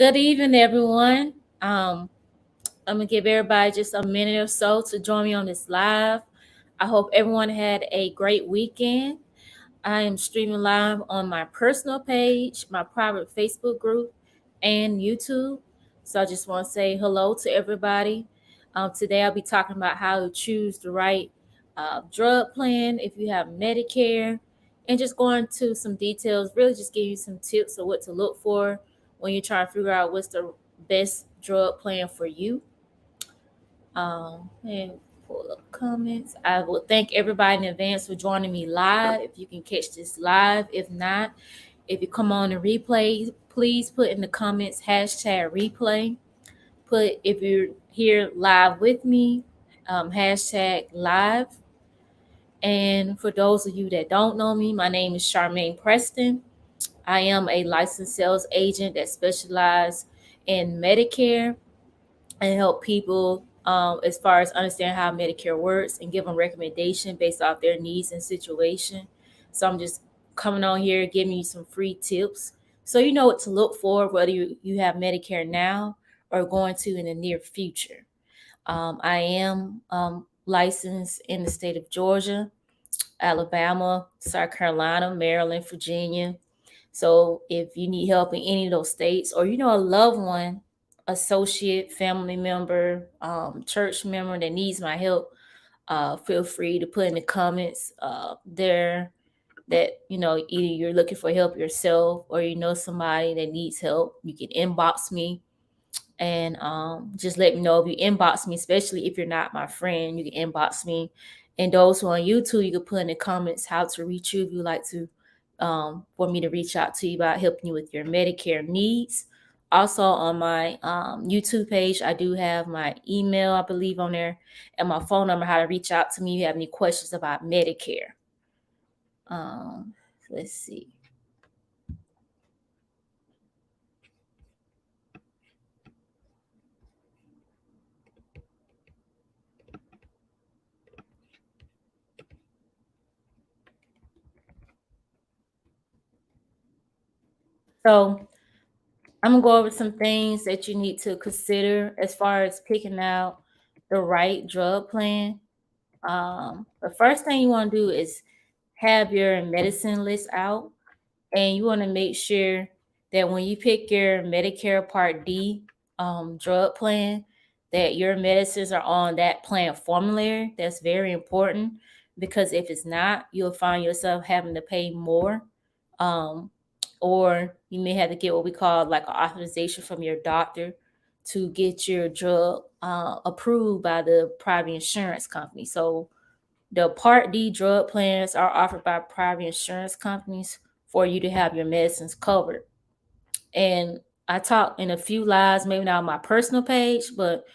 Good evening, everyone. I'm gonna give everybody just a minute or so to join me on this live. I hope everyone had a great weekend. I am streaming live on my personal page, my private Facebook group, and YouTube. So I just want to say hello to everybody. Today I'll be talking about how to choose the right drug plan if you have Medicare, and just going into some details. Really, just give you some tips of what to look for when you're trying to figure out what's the best drug plan for you. And pull up comments. I will thank everybody in advance for joining me live. If you can catch this live, if not, if you come on the replay, please put in the comments hashtag replay. Put if you're here live with me, hashtag live. And for those of you that don't know me, my name is Charmaine Preston. I am a licensed sales agent that specializes in Medicare and help people as far as understand how Medicare works and give them recommendation based off their needs and situation. So I'm just coming on here giving you some free tips so you know what to look for, whether you have Medicare now or going to in the near future. I am licensed in the state of Georgia, Alabama, South Carolina, Maryland, Virginia. So if you need help in any of those states, or you know a loved one, associate, family member, church member that needs my help, feel free to put in the comments there that either you're looking for help yourself or you know somebody that needs help. You can inbox me and just let me know if you inbox me, especially if you're not my friend. You can inbox me. And those who are on YouTube, you can put in the comments how to reach you if you like to for me to reach out to you about helping you with your Medicare needs. Also on my YouTube page, I do have my email, I believe, on there, and my phone number, how to reach out to me if you have any questions about Medicare. Um, let's see. So I'm gonna go over some things that you need to consider as far as picking out the right drug plan. The first thing you want to do is have your medicine list out, and you want to make sure that when you pick your Medicare Part D drug plan, that your medicines are on that plan formulary. That's very important because if it's not, you'll find yourself having to pay more. Um, or you may have to get what we call like an authorization from your doctor to get your drug approved by the private insurance company. So the Part D drug plans are offered by private insurance companies for you to have your medicines covered. And I talk in a few lives, maybe not on my personal page, but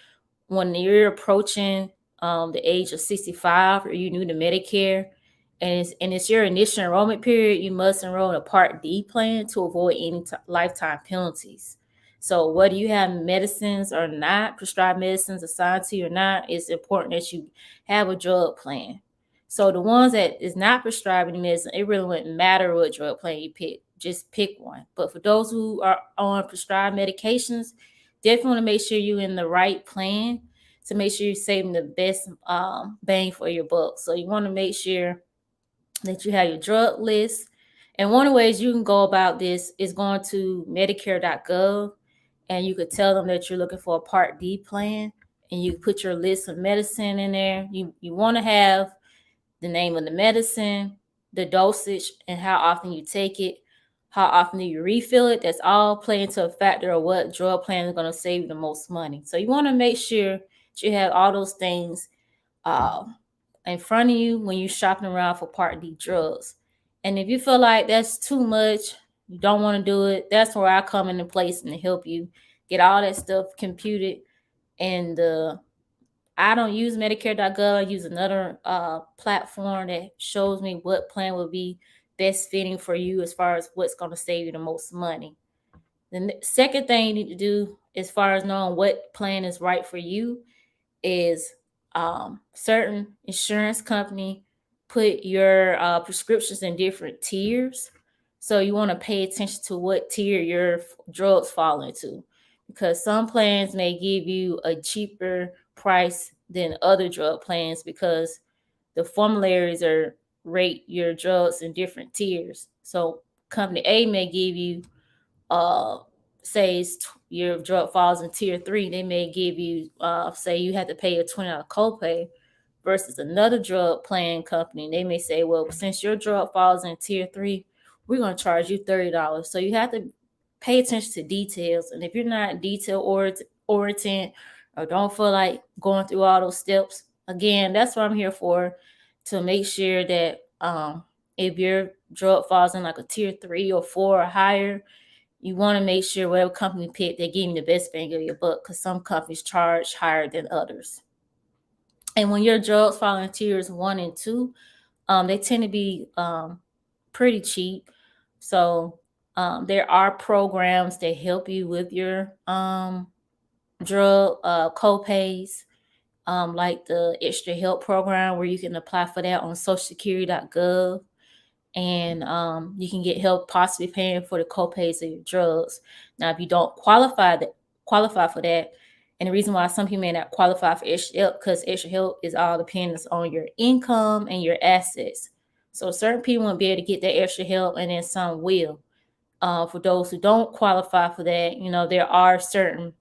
when you're approaching the age of 65 or you new to Medicare and it's your initial enrollment period, you must enroll in a Part D plan to avoid any lifetime penalties. So whether you have medicines or not, prescribed medicines assigned to you or not, it's important that you have a drug plan. So the ones that is not prescribing medicine, it really wouldn't matter what drug plan you pick. Just pick one. But for those who are on prescribed medications, definitely want to make sure you're in the right plan to make sure you're saving the best bang for your buck. So you want to make sure that you have your drug list. And one of the ways you can go about this is going to Medicare.gov, and you could tell them that you're looking for a Part D plan, and you put your list of medicine in there. You want to have the name of the medicine, the dosage, and how often you take it, how often do you refill it. That's all play into a factor of what drug plan is going to save you the most money. So you want to make sure that you have all those things uh, in front of you when you're shopping around for Part D drugs. And if you feel like that's too much, you don't want to do it, that's where I come into place and to help you get all that stuff computed. And I don't use Medicare.gov. I use another platform that shows me what plan would be best fitting for you as far as what's going to save you the most money. The second thing you need to do as far as knowing what plan is right for you is certain insurance company put your prescriptions in different tiers. So you want to pay attention to what tier your drugs fall into. because some plans may give you a cheaper price than other drug plans because the formularies are rate your drugs in different tiers. So company A may give you uh say your drug falls in tier 3, they may give you say you have to pay a $20 copay, versus another drug plan company. They may say, well, since your drug falls in tier 3, we're going to charge you $30. So you have to pay attention to details. And if you're not detail oriented or don't feel like going through all those steps, again, that's what I'm here for, to make sure that if your drug falls in like a tier 3 or 4 or higher, you want to make sure whatever company pick, they're giving you the best bang of your buck, because some companies charge higher than others. And when your drugs fall in tiers 1 and 2, they tend to be pretty cheap. So there are programs that help you with your drug co-pays, like the Extra Help program, where you can apply for that on socialsecurity.gov, and you can get help possibly paying for the co-pays of your drugs. Now, if you don't qualify for that, and the reason why some people may not qualify for extra help, because extra help is all dependent on your income and your assets. So certain people won't be able to get that extra help, and then some will. For those who don't qualify for that, there are certain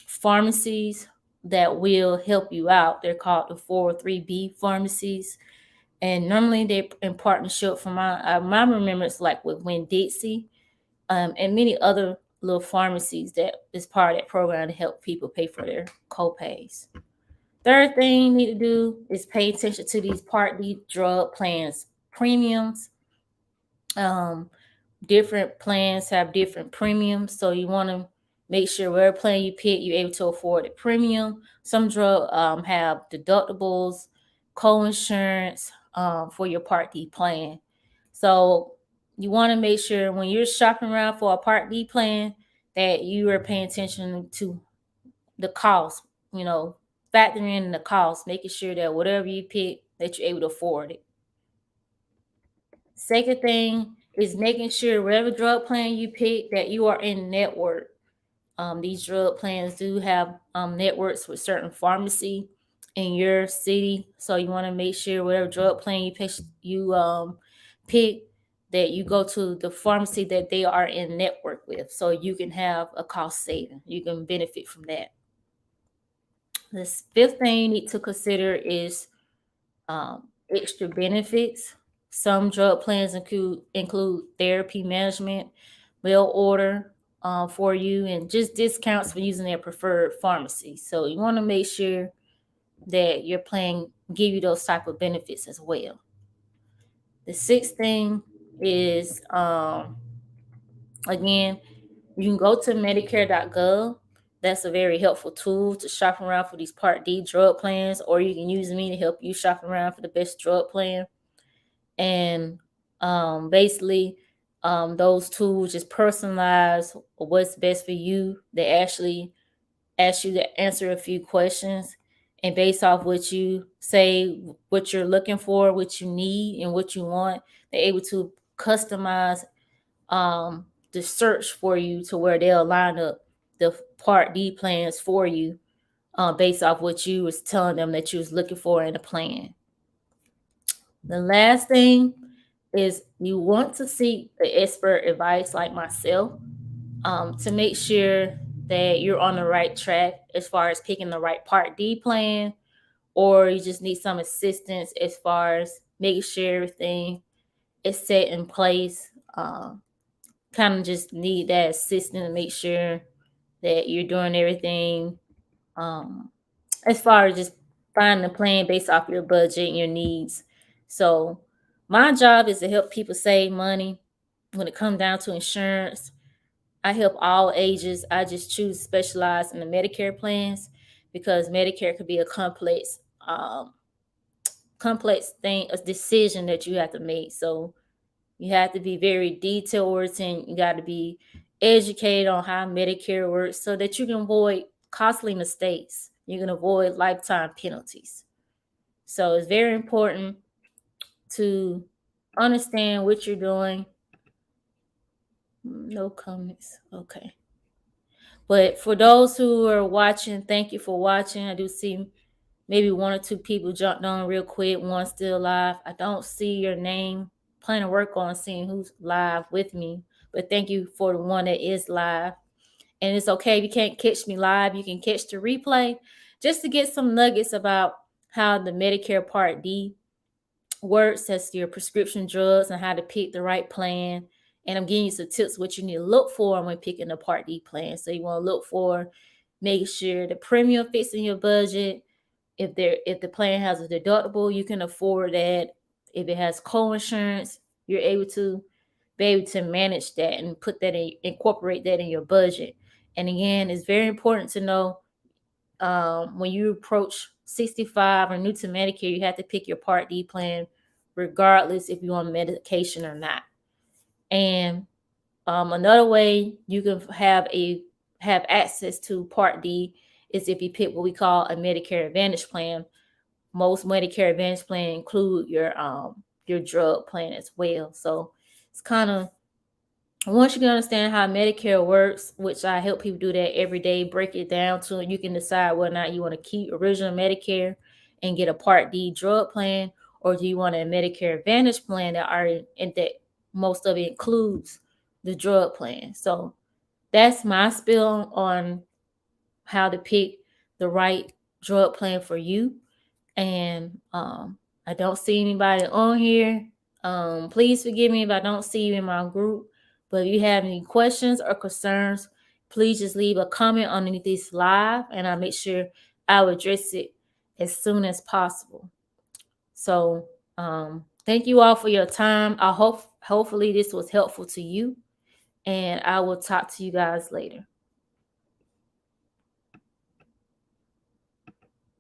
pharmacies that will help you out. They're called the 403B pharmacies, and normally they're in partnership, from my remembrance, like with Winn-Dixie, and many other little pharmacies that is part of that program to help people pay for their co-pays. Third thing you need to do is pay attention to these Part D drug plans premiums. Different plans have different premiums, so you want to make sure whatever plan you pick, you're able to afford the premium. Some drug have deductibles, co-insurance for your Part D plan. So you want to make sure when you're shopping around for a Part D plan that you are paying attention to the cost, factoring in the cost, making sure that whatever you pick, that you're able to afford it. Second thing is making sure whatever drug plan you pick, that you are in network. These drug plans do have networks with certain pharmacy in your city, so you want to make sure whatever drug plan pick, that you go to the pharmacy that they are in network with, so you can have a cost saving. You can benefit from that. The fifth thing you need to consider is extra benefits. Some drug plans include therapy management, mail order for you, and just discounts for using their preferred pharmacy. So you want to make sure that your plan give you those type of benefits as well. The sixth thing is, again, you can go to Medicare.gov. That's a very helpful tool to shop around for these Part D drug plans, or you can use me to help you shop around for the best drug plan. And basically, those tools just personalize what's best for you. They actually ask you to answer a few questions, and based off what you say, what you're looking for, what you need, and what you want, they're able to customize the search for you to where they'll line up the Part D plans for you, based off what you was telling them that you was looking for in a plan. The last thing is you want to seek the expert advice like myself, to make sure that you're on the right track as far as picking the right Part D plan, or you just need some assistance as far as making sure everything is set in place. Kind of just need that assistance to make sure that you're doing everything, as far as just finding a plan based off your budget and your needs. So my job is to help people save money when it comes down to insurance. I help all ages. I just choose to specialize in the Medicare plans because Medicare could be a complex thing, a decision that you have to make. So you have to be very detail oriented. You got to be educated on how Medicare works so that you can avoid costly mistakes. You can avoid lifetime penalties. So it's very important to understand what you're doing. No comments. Okay. But for those who are watching, thank you for watching. I do see maybe one or two people jumped on real quick, one still live. I don't see your name. Plan to work on seeing who's live with me. But thank you for the one that is live. And it's okay if you can't catch me live, you can catch the replay just to get some nuggets about how the Medicare Part D works as your prescription drugs and how to pick the right plan. And I'm giving you some tips what you need to look for when picking a Part D plan. So you want to look for make sure the premium fits in your budget. If the plan has a deductible, you can afford that. If it has co-insurance, you're able to be able to manage that and put that in, incorporate that in your budget. And again, it's very important to know when you approach 65 or new to Medicare, you have to pick your Part D plan, regardless if you're on medication or not. And another way you can have access to Part D is if you pick what we call a Medicare Advantage plan. Most Medicare Advantage plan include your drug plan as well. So it's kind of once you can understand how Medicare works, which I help people do that every day, break it down to you can decide whether or not you want to keep original Medicare and get a Part D drug plan, or do you want a Medicare Advantage plan that are in that most of it includes the drug plan. So that's my spill on how to pick the right drug plan for you. And I don't see anybody on here. Please forgive me if I don't see you in my group. But if you have any questions or concerns, please just leave a comment underneath this live, and I'll make sure I'll address it as soon as possible. So thank you all for your time. Hopefully this was helpful to you, and I will talk to you guys later.